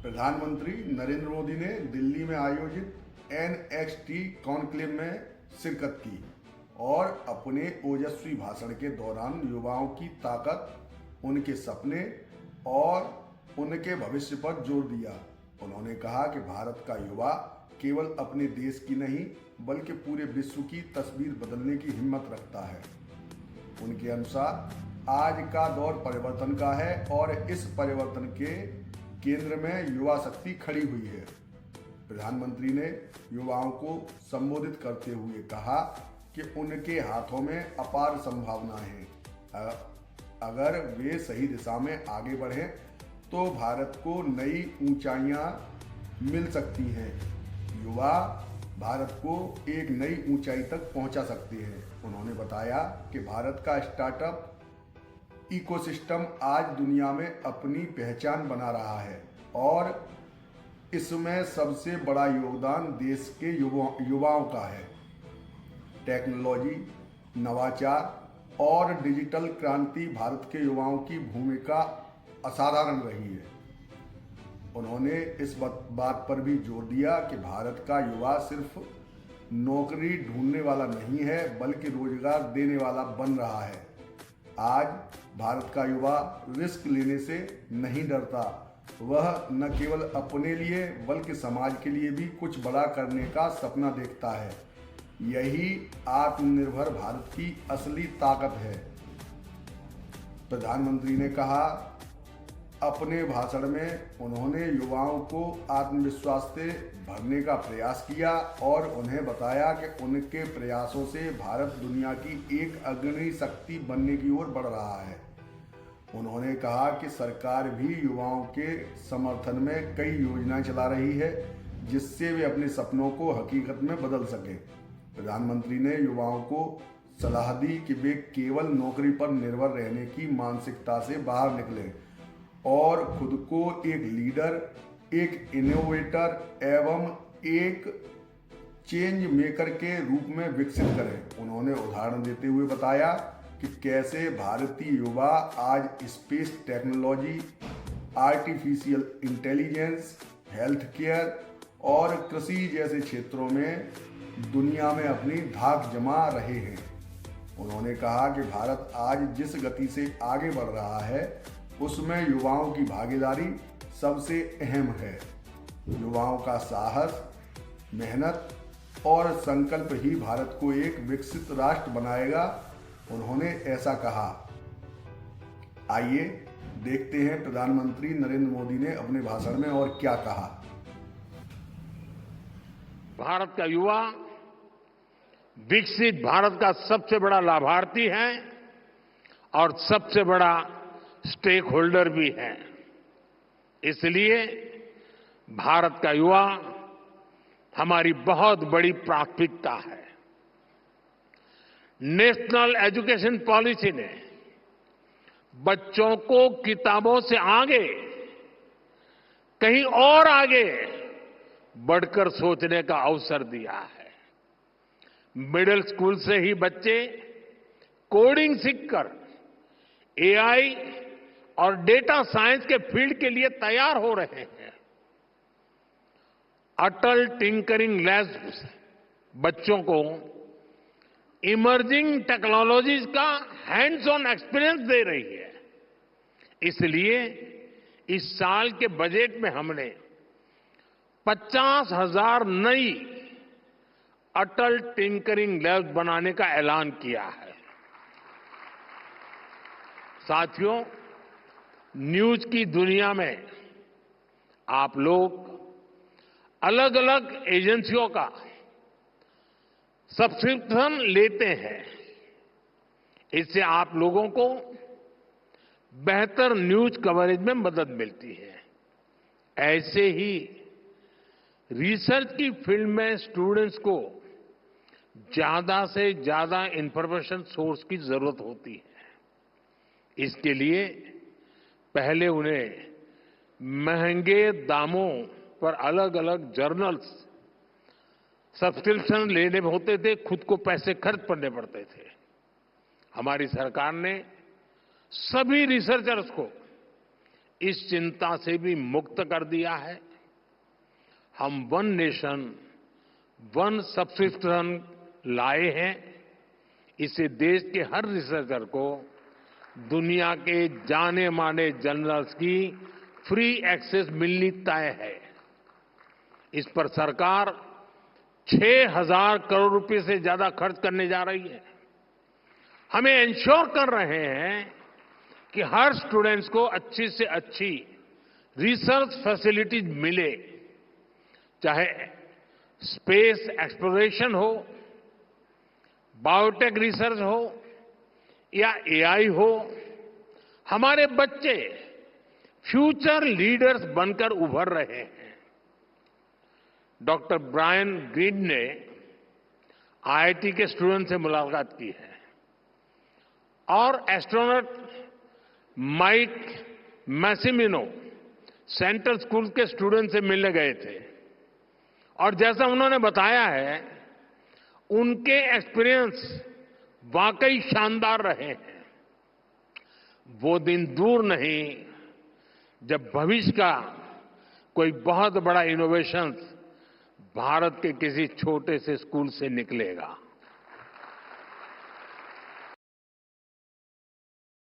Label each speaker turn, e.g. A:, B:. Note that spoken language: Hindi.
A: प्रधानमंत्री नरेंद्र मोदी ने दिल्ली में आयोजित एनएक्सटी कॉन्क्लेव में शिरकत की और अपने ओजस्वी भाषण के दौरान युवाओं की ताकत, उनके सपने और उनके भविष्य पर जोर दिया। उन्होंने कहा कि भारत का युवा केवल अपने देश की नहीं बल्कि पूरे विश्व की तस्वीर बदलने की हिम्मत रखता है। उनके अनुसार आज का दौर परिवर्तन का है और इस परिवर्तन के केंद्र में युवा शक्ति खड़ी हुई है। प्रधानमंत्री ने युवाओं को संबोधित करते हुए कहा कि उनके हाथों में अपार संभावनाएं हैं। अगर वे सही दिशा में आगे बढ़ें तो भारत को नई ऊंचाइयां मिल सकती हैं। युवा भारत को एक नई ऊंचाई तक पहुंचा सकते हैं। उन्होंने बताया कि भारत का स्टार्टअप इकोसिस्टम आज दुनिया में अपनी पहचान बना रहा है और इसमें सबसे बड़ा योगदान देश के युवाओं का है। टेक्नोलॉजी, नवाचार और डिजिटल क्रांति भारत के युवाओं की भूमिका असाधारण रही है। उन्होंने इस बात पर भी जोर दिया कि भारत का युवा सिर्फ नौकरी ढूंढने वाला नहीं है बल्कि रोजगार देने वाला बन रहा है। आज भारत का युवा रिस्क लेने से नहीं डरता। वह न केवल अपने लिए बल्कि समाज के लिए भी कुछ बड़ा करने का सपना देखता है। यही आत्मनिर्भर भारत की असली ताकत है। प्रधानमंत्री ने कहा, अपने भाषण में उन्होंने युवाओं को आत्मविश्वास से भरने का प्रयास किया और उन्हें बताया कि उनके प्रयासों से भारत दुनिया की एक अग्रणी शक्ति बनने की ओर बढ़ रहा है। उन्होंने कहा कि सरकार भी युवाओं के समर्थन में कई योजनाएं चला रही है जिससे वे अपने सपनों को हकीकत में बदल सकें। प्रधानमंत्री ने युवाओं को सलाह दी कि वे केवल नौकरी पर निर्भर रहने की मानसिकता से बाहर निकलें और खुद को एक लीडर, एक इनोवेटर एवं एक चेंज मेकर के रूप में विकसित करें। उन्होंने उदाहरण देते हुए बताया कि कैसे भारतीय युवा आज space technology, artificial intelligence, health care और कृषि जैसे क्षेत्रों में दुनिया में अपनी धाक जमा रहे हैं। उन्होंने कहा कि भारत आज जिस गति से आगे बढ़ रहा है उसमें युवाओं की भागीदारी सबसे अहम है। युवाओं का साहस, मेहनत और संकल्प ही भारत को एक विकसित राष्ट्र बनाएगा। उन्होंने ऐसा कहा। आइए देखते हैं प्रधानमंत्री नरेंद्र मोदी ने अपने भाषण में और क्या कहा।
B: भारत का युवा विकसित भारत का सबसे बड़ा लाभार्थी है और सबसे बड़ा स्टेक होल्डर भी है। इसलिए भारत का युवा हमारी बहुत बड़ी प्राथमिकता है। नेशनल एजुकेशन पॉलिसी ने बच्चों को किताबों से आगे, कहीं और आगे बढ़कर सोचने का अवसर दिया है। मिडिल स्कूल से ही बच्चे कोडिंग सीखकर एआई और डेटा साइंस के फील्ड के लिए तैयार हो रहे हैं। अटल टिंकरिंग लैब्स बच्चों को इमर्जिंग टेक्नोलॉजीज का हैंड्स ऑन एक्सपीरियंस दे रही है। इसलिए इस साल के बजट में हमने 50,000 नई अटल टिंकरिंग लैब्स बनाने का ऐलान किया है। साथियों, न्यूज की दुनिया में आप लोग अलग अलग एजेंसियों का सब्सक्रिप्शन लेते हैं। इससे आप लोगों को बेहतर न्यूज कवरेज में मदद मिलती है। ऐसे ही रिसर्च की फील्ड में स्टूडेंट्स को ज्यादा से ज्यादा इंफॉर्मेशन सोर्स की जरूरत होती है। इसके लिए पहले उन्हें महंगे दामों पर अलग अलग जर्नल्स सब्सक्रिप्शन लेने होते थे, खुद को पैसे खर्च करने पड़ते थे। हमारी सरकार ने सभी रिसर्चर्स को इस चिंता से भी मुक्त कर दिया है। हम वन नेशन वन सब्सक्रिप्शन लाए हैं। इससे देश के हर रिसर्चर को दुनिया के जाने माने जर्नल्स की फ्री एक्सेस मिलनी तय है। इस पर सरकार 6,000 करोड़ रुपए से ज्यादा खर्च करने जा रही है। हमें इंश्योर कर रहे हैं कि हर स्टूडेंट्स को अच्छी से अच्छी रिसर्च फैसिलिटीज मिले, चाहे स्पेस एक्सप्लोरेशन हो, बायोटेक रिसर्च हो या एआई हो। हमारे बच्चे फ्यूचर लीडर्स बनकर उभर रहे हैं। डॉक्टर ब्रायन ग्रीन ने आईआईटी के स्टूडेंट से मुलाकात की है और एस्ट्रोनॉट माइक मैसिमिनो सेंट्रल स्कूल के स्टूडेंट से मिलने गए थे और जैसा उन्होंने बताया है, उनके एक्सपीरियंस वाकई शानदार रहे हैं। वो दिन दूर नहीं जब भविष्य का कोई बहुत बड़ा इनोवेशन भारत के किसी छोटे से स्कूल से निकलेगा।